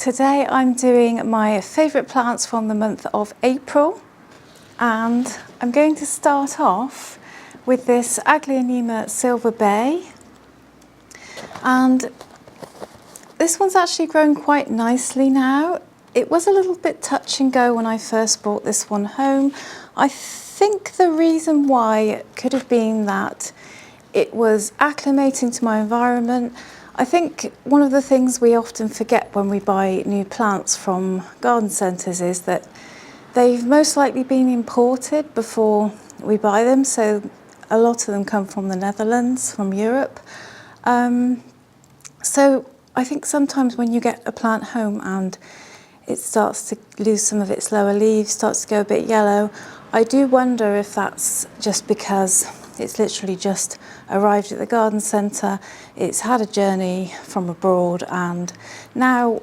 Today I'm doing my favourite plants from the month of April, and I'm going to start off with this Aglaonema Silver Bay, and this one's actually grown quite nicely now. It was a little bit touch and go when I first brought this one home. I think the reason why could have been that it was acclimating to my environment. I think one of the things we often forget when we buy new plants from garden centres is that they've most likely been imported before we buy them. So a lot of them come from the Netherlands, from Europe. So I think sometimes when you get a plant home and it starts to lose some of its lower leaves, starts to go a bit yellow, I do wonder if that's just because it's literally just arrived at the garden centre, it's had a journey from abroad, and now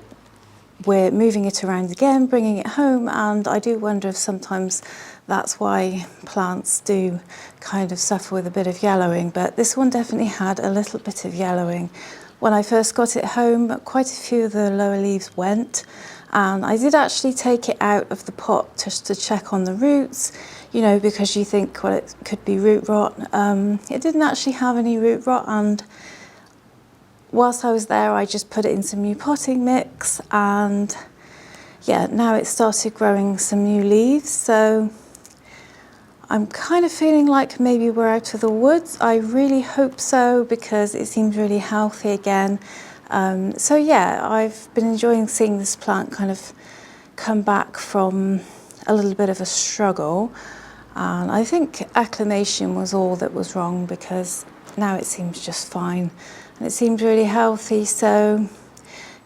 we're moving it around again, bringing it home, and I do wonder if sometimes that's why plants do kind of suffer with a bit of yellowing. But this one definitely had a little bit of yellowing. When I first got it home, quite a few of the lower leaves went, and I did actually take it out of the pot just to check on the roots, you know, because you think, well, it could be root rot. It didn't actually have any root rot, and whilst I was there, I just put it in some new potting mix, and yeah, now it started growing some new leaves. So I'm kind of feeling like maybe we're out of the woods. I really hope so, because it seems really healthy again. So yeah, I've been enjoying seeing this plant kind of come back from a little bit of a struggle. And I think acclimation was all that was wrong, because now it seems just fine and it seems really healthy. So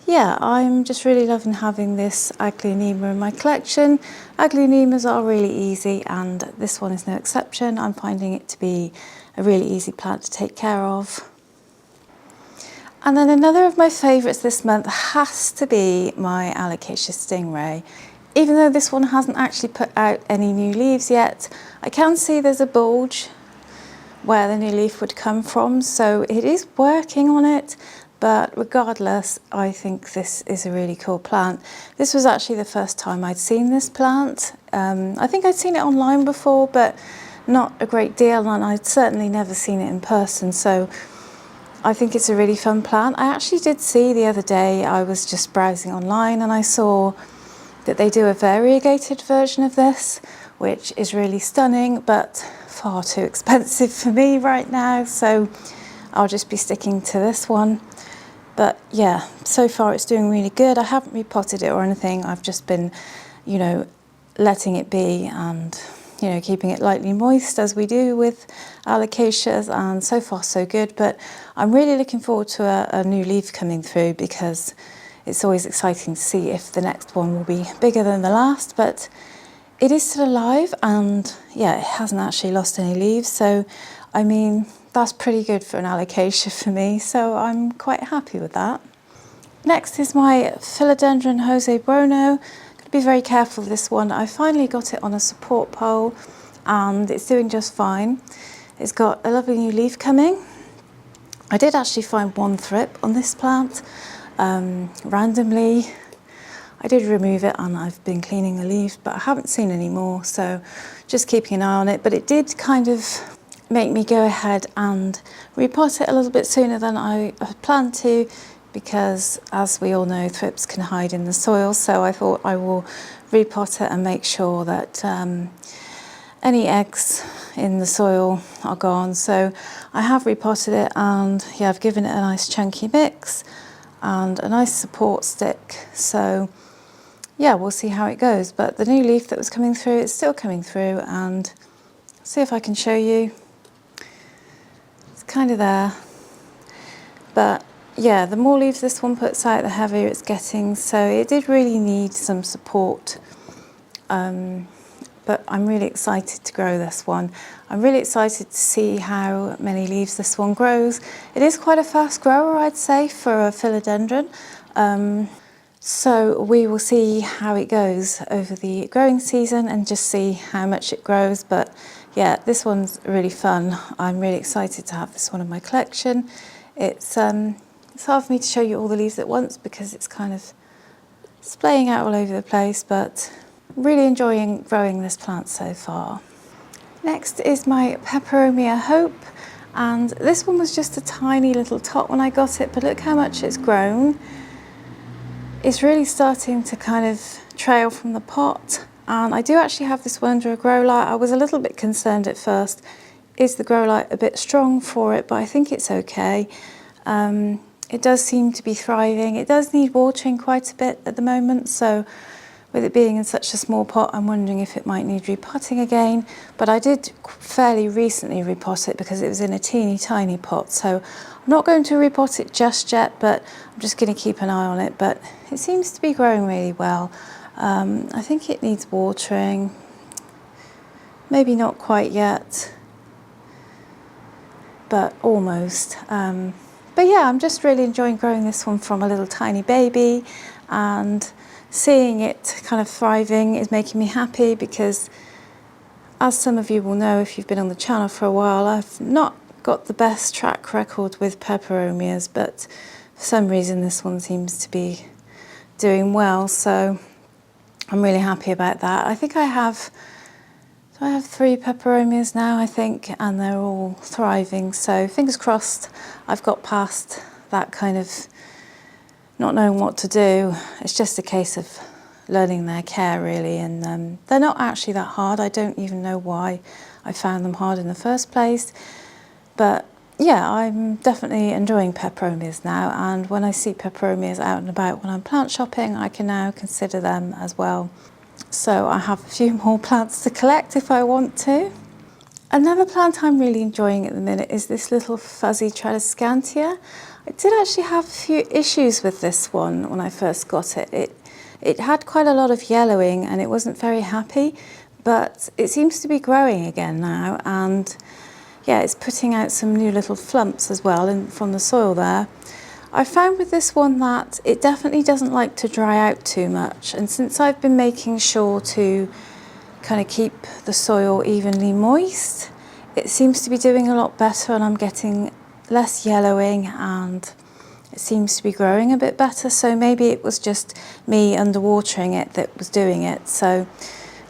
yeah, I'm just really loving having this Aglaonema in my collection. Aglaonemas are really easy, and this one is no exception. I'm finding it to be a really easy plant to take care of. And then another of my favourites this month has to be my Alocasia Stingray. Even though this one hasn't actually put out any new leaves yet, I can see there's a bulge where the new leaf would come from, so it is working on it. But regardless, I think this is a really cool plant. This was actually the first time I'd seen this plant. I think I'd seen it online before, but not a great deal, and I'd certainly never seen it in person. So I think it's a really fun plant. I actually did see the other day, I was just browsing online and I saw that they do a variegated version of this, which is really stunning, but far too expensive for me right now. So I'll just be sticking to this one. But yeah, so far it's doing really good. I haven't repotted it or anything. I've just been, you know, letting it be and, you know, keeping it lightly moist as we do with alocasias, and so far so good. But I'm really looking forward to a new leaf coming through, because it's always exciting to see if the next one will be bigger than the last. But it is still alive, and yeah, it hasn't actually lost any leaves. So, I mean, that's pretty good for an alocasia for me. So I'm quite happy with that. Next is my Filidendran Jose Bruno. Be very careful with this one. I finally got it on a support pole and it's doing just fine. It's got a lovely new leaf coming. I did actually find one thrip on this plant randomly. I did remove it and I've been cleaning the leaves, but I haven't seen any more, so just keeping an eye on it. But it did kind of make me go ahead and repot it a little bit sooner than I had planned to, because as we all know, thrips can hide in the soil. So I thought I will repot it and make sure that any eggs in the soil are gone. So I have repotted it, and yeah, I've given it a nice chunky mix and a nice support stick. So yeah, we'll see how it goes. But the new leaf that was coming through, it's still coming through, and see if I can show you. It's kind of there. But yeah, the more leaves this one puts out, the heavier it's getting. So it did really need some support. But I'm really excited to grow this one. I'm really excited to see how many leaves this one grows. It is quite a fast grower, I'd say, for a philodendron. So we will see how it goes over the growing season and just see how much it grows. But yeah, this one's really fun. I'm really excited to have this one in my collection. It's hard for me to show you all the leaves at once because it's kind of splaying out all over the place, but really enjoying growing this plant so far. Next is my Pepperomia Hope, and this one was just a tiny little tot when I got it, but look how much it's grown. It's really starting to kind of trail from the pot, and I do actually have this one under a grow light. I was a little bit concerned at first, is the grow light a bit strong for it, but I think it's okay. It does seem to be thriving. It does need watering quite a bit at the moment, so with it being in such a small pot, I'm wondering if it might need repotting again. But I did fairly recently repot it because it was in a teeny tiny pot, so I'm not going to repot it just yet, but I'm just going to keep an eye on it. But it seems to be growing really well. I think it needs watering, maybe not quite yet, but almost. But yeah, I'm just really enjoying growing this one from a little tiny baby, and seeing it kind of thriving is making me happy because, as some of you will know if you've been on the channel for a while, I've not got the best track record with peperomias, but for some reason this one seems to be doing well, so I'm really happy about that. I think I have 3 peperomias now, I think, and they're all thriving, so fingers crossed I've got past that kind of not knowing what to do. It's just a case of learning their care, really, and they're not actually that hard. I don't even know why I found them hard in the first place, but yeah, I'm definitely enjoying peperomias now, and when I see peperomias out and about when I'm plant shopping, I can now consider them as well. So I have a few more plants to collect if I want to. Another plant I'm really enjoying at the minute is this little fuzzy Truscantia. I did actually have a few issues with this one when I first got it. It had quite a lot of yellowing and it wasn't very happy, but it seems to be growing again now, and yeah, it's putting out some new little flumps as well from the soil there. I found with this one that it definitely doesn't like to dry out too much, and since I've been making sure to kind of keep the soil evenly moist, it seems to be doing a lot better, and I'm getting less yellowing and it seems to be growing a bit better. So maybe it was just me underwatering it that was doing it. So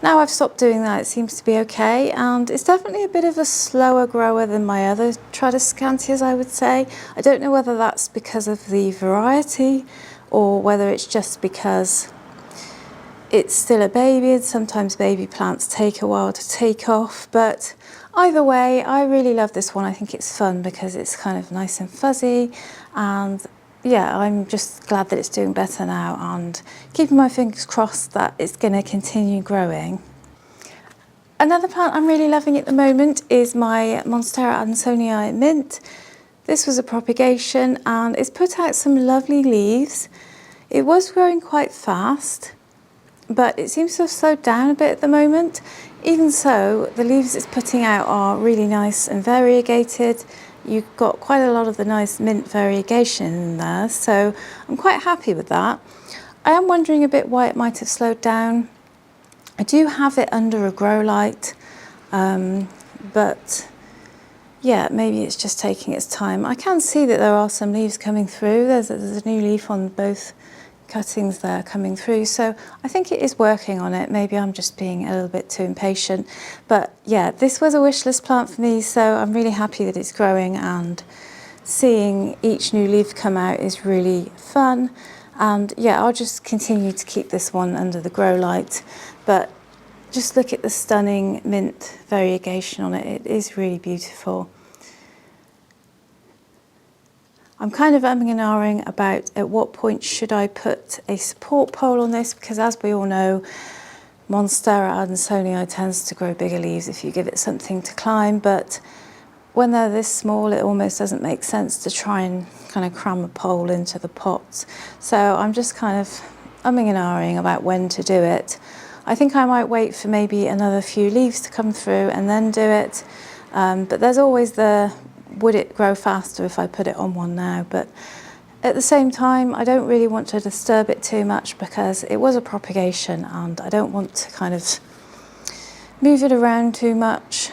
now I've stopped doing that, it seems to be okay, and it's definitely a bit of a slower grower than my other Truscantias, I would say. I don't know whether that's because of the variety or whether it's just because it's still a baby, and sometimes baby plants take a while to take off, but either way, I really love this one. I think it's fun because it's kind of nice and fuzzy, and yeah, I'm just glad that it's doing better now and keeping my fingers crossed that it's going to continue growing. Another plant I'm really loving at the moment is my Monstera Ansoni mint. This was a propagation and it's put out some lovely leaves. It was growing quite fast, but it seems to have slowed down a bit at the moment. Even so, the leaves it's putting out are really nice and variegated. You've got quite a lot of the nice mint variegation in there, so I'm quite happy with that. I am wondering a bit why it might have slowed down. I do have it under a grow light, but yeah, maybe it's just taking its time. I can see that there are some leaves coming through. There's a new leaf on both cuttings there coming through, so I think it is working on it. Maybe I'm just being a little bit too impatient, but yeah, this was a wish list plant for me, so I'm really happy that it's growing, and seeing each new leaf come out is really fun. And yeah, I'll just continue to keep this one under the grow light, but just look at the stunning mint variegation on it. It is really beautiful. I'm kind of umming and ahhing about at what point should I put a support pole on this, because as we all know, Monstera Ansoni tends to grow bigger leaves if you give it something to climb, but when they're this small it almost doesn't make sense to try and kind of cram a pole into the pots. So I'm just kind of umming and ahhing about when to do it. I think I might wait for maybe another few leaves to come through and then do it, but there's always the would it grow faster if I put it on one now, but at the same time I don't really want to disturb it too much because it was a propagation and I don't want to kind of move it around too much,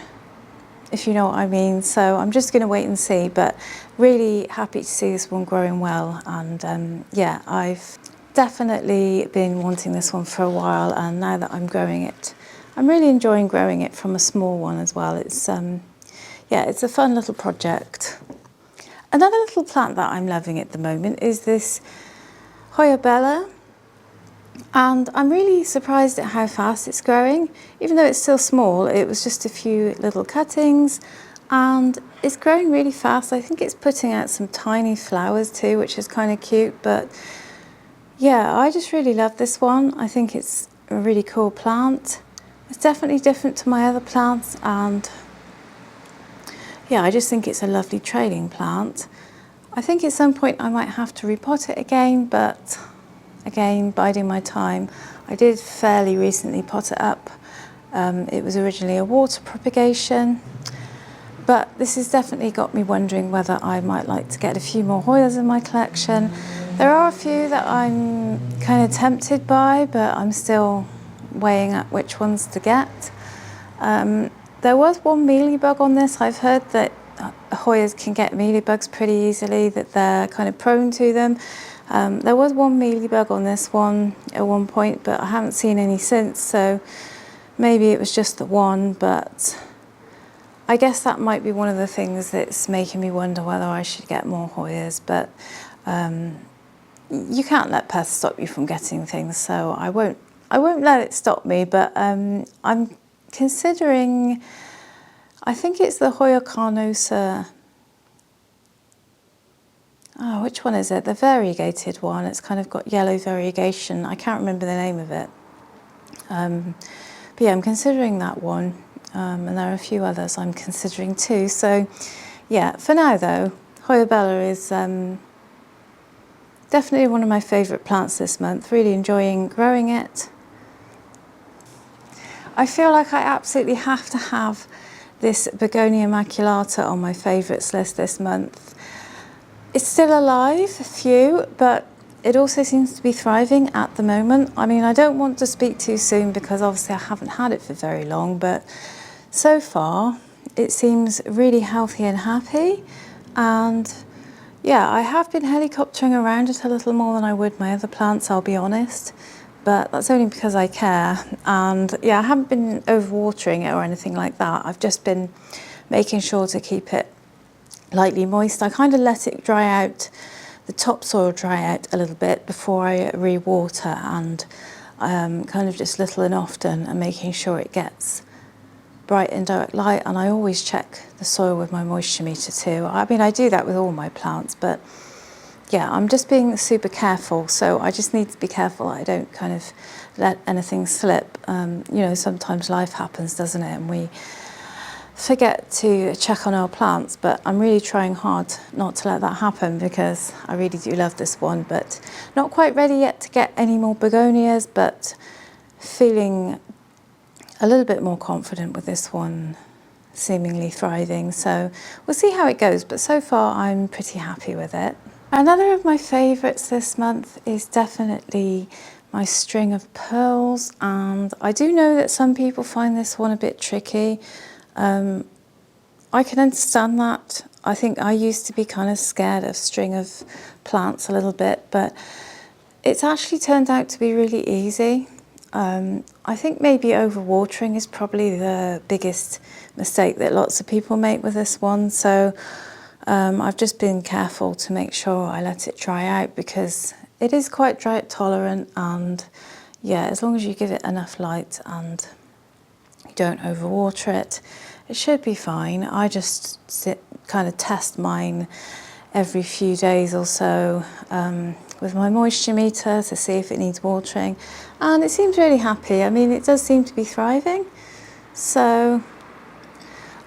if you know what I mean. So I'm just going to wait and see, but really happy to see this one growing well. And yeah, I've definitely been wanting this one for a while, and now that I'm growing it, I'm really enjoying growing it from a small one as well. It's yeah, it's a fun little project. Another little plant that I'm loving at the moment is this Hoyokarnosa, and I'm really surprised at how fast it's growing. Even though it's still small, it was just a few little cuttings, and it's growing really fast. I think it's putting out some tiny flowers too, which is kind of cute. But yeah, I just really love this one. I think it's a really cool plant. It's definitely different to my other plants, and yeah, I just think it's a lovely trailing plant. I think at some point I might have to repot it again, but again, biding my time. I did fairly recently pot it up. It was originally a water propagation, but this has definitely got me wondering whether I might like to get a few more Hoyas in my collection. There are a few that I'm kind of tempted by, but I'm still weighing up which ones to get. There was one mealybug on this. I've heard that Hoyas can get mealybugs pretty easily, that they're kind of prone to them. There was one mealybug on this one at one point, but I haven't seen any since, so maybe it was just the one, but I guess that might be one of the things that's making me wonder whether I should get more Hoyas. But you can't let pests stop you from getting things, so I won't let it stop me. But I'm considering, I think it's the Hoyokarnosa. Oh, which one is it? The variegated one. It's kind of got yellow variegation. I can't remember the name of it. But yeah, I'm considering that one. And there are a few others I'm considering too. So yeah, for now though, Hoyokarnosa is definitely one of my favourite plants this month. Really enjoying growing it. I feel like I absolutely have to have this Beonia immaculata on my favourites list this month. It's still alive, a few, but it also seems to be thriving at the moment. I mean, I don't want to speak too soon because obviously I haven't had it for very long, but so far it seems really healthy and happy. And yeah, I have been helicoptering around it a little more than I would my other plants, I'll be honest, but that's only because I care. And yeah, I haven't been overwatering it or anything like that. I've just been making sure to keep it lightly moist. I kind of let it dry out, the topsoil dry out a little bit before I re-water, and kind of just little and often, and making sure it gets bright and direct light. And I always check the soil with my moisture meter too. I mean, I do that with all my plants, but yeah, I'm just being super careful. So I just need to be careful I don't kind of let anything slip. You know, sometimes life happens, doesn't it? And we forget to check on our plants, but I'm really trying hard not to let that happen because I really do love this one. But not quite ready yet to get any more begonias, but feeling a little bit more confident with this one seemingly thriving. So we'll see how it goes, but so far I'm pretty happy with it. Another of my favourites this month is definitely my string of pearls, and I do know that some people find this one a bit tricky. I can understand that. I think I used to be kind of scared of string of plants a little bit, but it's actually turned out to be really easy. I think maybe overwatering is probably the biggest mistake that lots of people make with this one. So I've just been careful to make sure I let it dry out because it is quite drought tolerant, and yeah, as long as you give it enough light and you don't overwater it, it should be fine. I just kind of test mine every few days or so with my moisture meter to see if it needs watering, and it seems really happy. I mean, it does seem to be thriving, so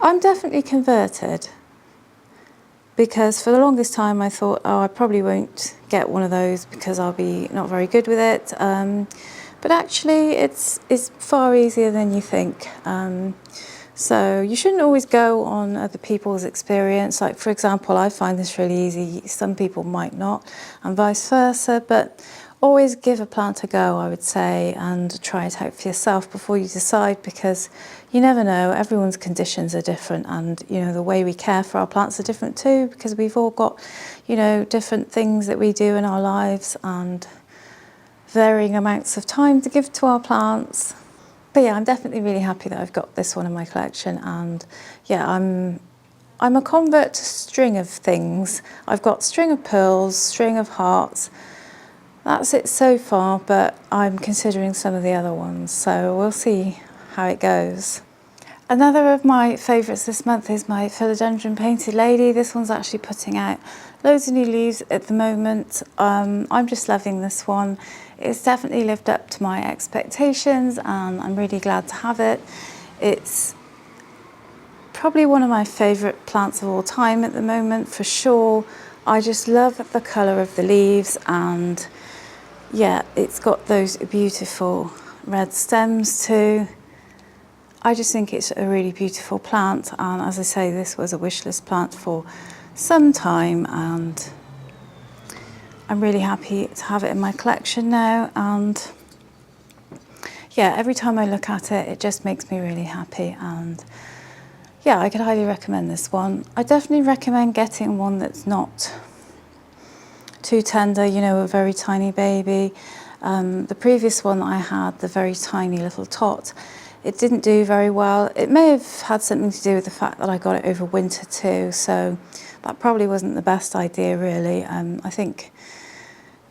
I'm definitely converted, because for the longest time I thought, oh, I probably won't get one of those because I'll be not very good with it, but actually it's far easier than you think. So you shouldn't always go on other people's experience. Like, for example, I find this really easy, some people might not, and vice versa, but always give a plant a go, I would say, and try it out for yourself before you decide, because you never know, everyone's conditions are different, and you know, the way we care for our plants are different too, because we've all got, you know, different things that we do in our lives, and varying amounts of time to give to our plants. But yeah, I'm definitely really happy that I've got this one in my collection, and yeah, I'm a convert to string of things. I've got string of pearls, string of hearts. That's it so far, but I'm considering some of the other ones, so we'll see how it goes. Another of my favourites this month is my Filidendran Painted Lady. This one's actually putting out loads of new leaves at the moment. I'm just loving this one. It's definitely lived up to my expectations, and I'm really glad to have it. It's probably one of my favourite plants of all time at the moment, for sure. I just love the colour of the leaves, and yeah, it's got those beautiful red stems too. I just think it's a really beautiful plant, and as I say, this was a wish list plant for some time, and I'm really happy to have it in my collection now. And yeah, every time I look at it, it just makes me really happy, and yeah, I could highly recommend this one. I definitely recommend getting one that's not too tender, you know, a very tiny baby. The previous one that I had, the very tiny little tot, it didn't do very well. It may have had something to do with the fact that I got it over winter too, so that probably wasn't the best idea really. I think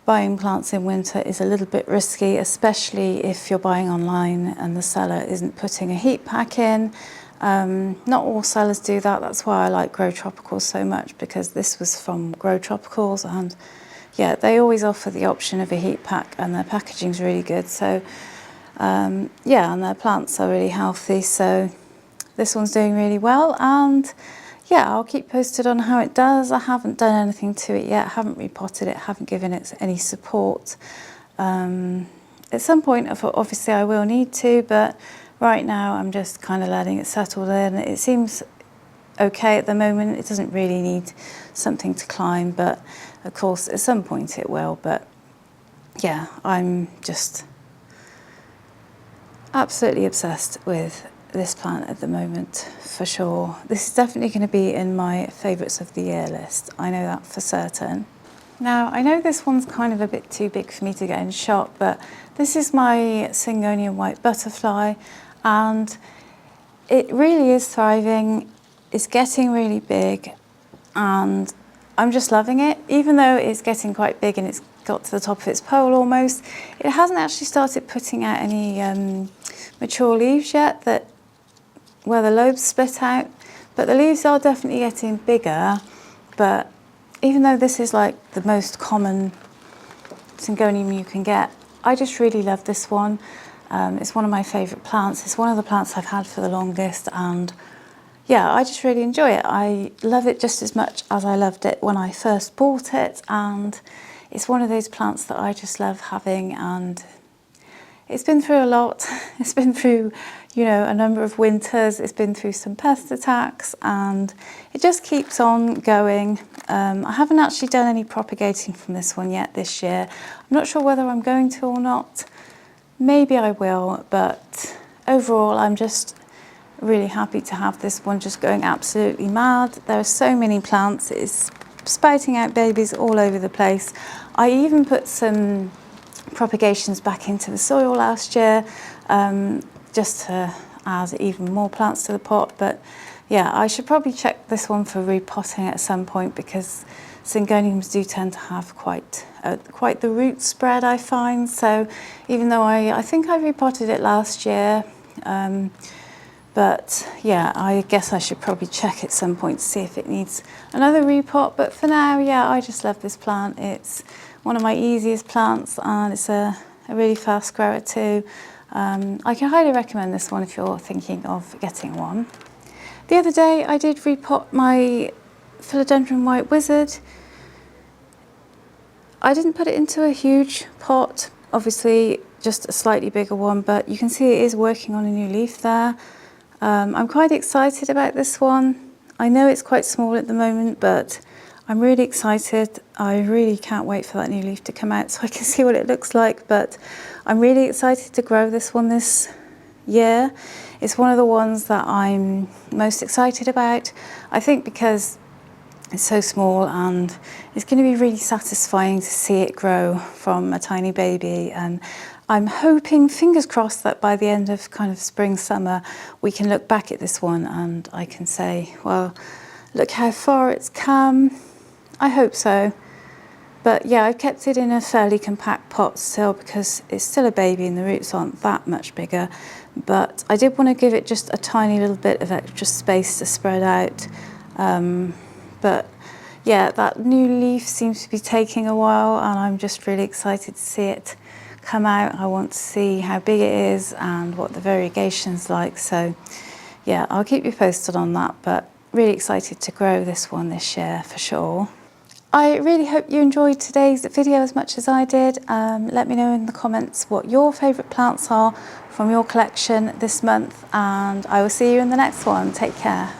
buying plants in winter is a little bit risky, especially if you're buying online and the seller isn't putting a heat pack in. Not all sellers do that. That's why I like Grow Tropicals so much, because this was from Grow Tropicals, and yeah, they always offer the option of a heat pack, and their packaging's really good. So yeah, and their plants are really healthy, so this one's doing really well, and yeah, I'll keep posted on how it does. I haven't done anything to it yet, haven't repotted it, haven't given it any support. At some point, obviously I will need to, but right now I'm just kind of letting it settle in. It seems okay at the moment. It doesn't really need something to climb, but of course at some point it will. But yeah, I'm just absolutely obsessed with this plant at the moment, for sure. This is definitely going to be in my favourites of the year list. I know that for certain. Now, I know this one's kind of a bit too big for me to get in shot, but this is my Singonium white butterfly, and it really is thriving. It's getting really big, and I'm just loving it. Even though it's getting quite big and it's got to the top of its pole almost, it hasn't actually started putting out any mature leaves yet where the lobes split out, but the leaves are definitely getting bigger. But even though this is like the most common Singonium you can get, I just really love this one. It's one of my favourite plants. It's one of the plants I've had for the longest, and yeah, I just really enjoy it. I love it just as much as I loved it when I first bought it, and it's one of those plants that I just love having, and it's been through a lot. It's been through, you know, a number of winters. It's been through some pest attacks, and it just keeps on going. I haven't actually done any propagating from this one yet this year. I'm not sure whether I'm going to or not. Maybe I will, but overall I'm just really happy to have this one just going absolutely mad. There are so many plants. It's spouting out babies all over the place. I even put some propagations back into the soil last year, just to add even more plants to the pot. But yeah, I should probably check this one for repotting at some point, because Singoniums do tend to have quite the root spread, I find. So even though I think I repotted it last year, but yeah, I guess I should probably check at some point to see if it needs another repot. But for now, yeah, I just love this plant. It's one of my easiest plants, and it's a really fast grower too. I can highly recommend this one if you're thinking of getting one. The other day I did repot my Filidendran White Wizard. I didn't put it into a huge pot, obviously just a slightly bigger one, but you can see it is working on a new leaf there. I'm quite excited about this one. I know it's quite small at the moment, but I'm really excited. I really can't wait for that new leaf to come out so I can see what it looks like. But I'm really excited to grow this one this year. It's one of the ones that I'm most excited about. I think because It's so small, and it's going to be really satisfying to see it grow from a tiny baby. And I'm hoping, fingers crossed, that by the end of kind of spring, summer, we can look back at this one and I can say, well, look how far it's come. I hope so. But yeah, I've kept it in a fairly compact pot still because it's still a baby and the roots aren't that much bigger. But I did want to give it just a tiny little bit of extra space to spread out. But yeah, that new leaf seems to be taking a while, and I'm just really excited to see it come out. I want to see how big it is and what the variegation's like. So yeah, I'll keep you posted on that, but really excited to grow this one this year for sure. I really hope you enjoyed today's video as much as I did. Let me know in the comments what your favourite plants are from your collection this month, and I will see you in the next one. Take care.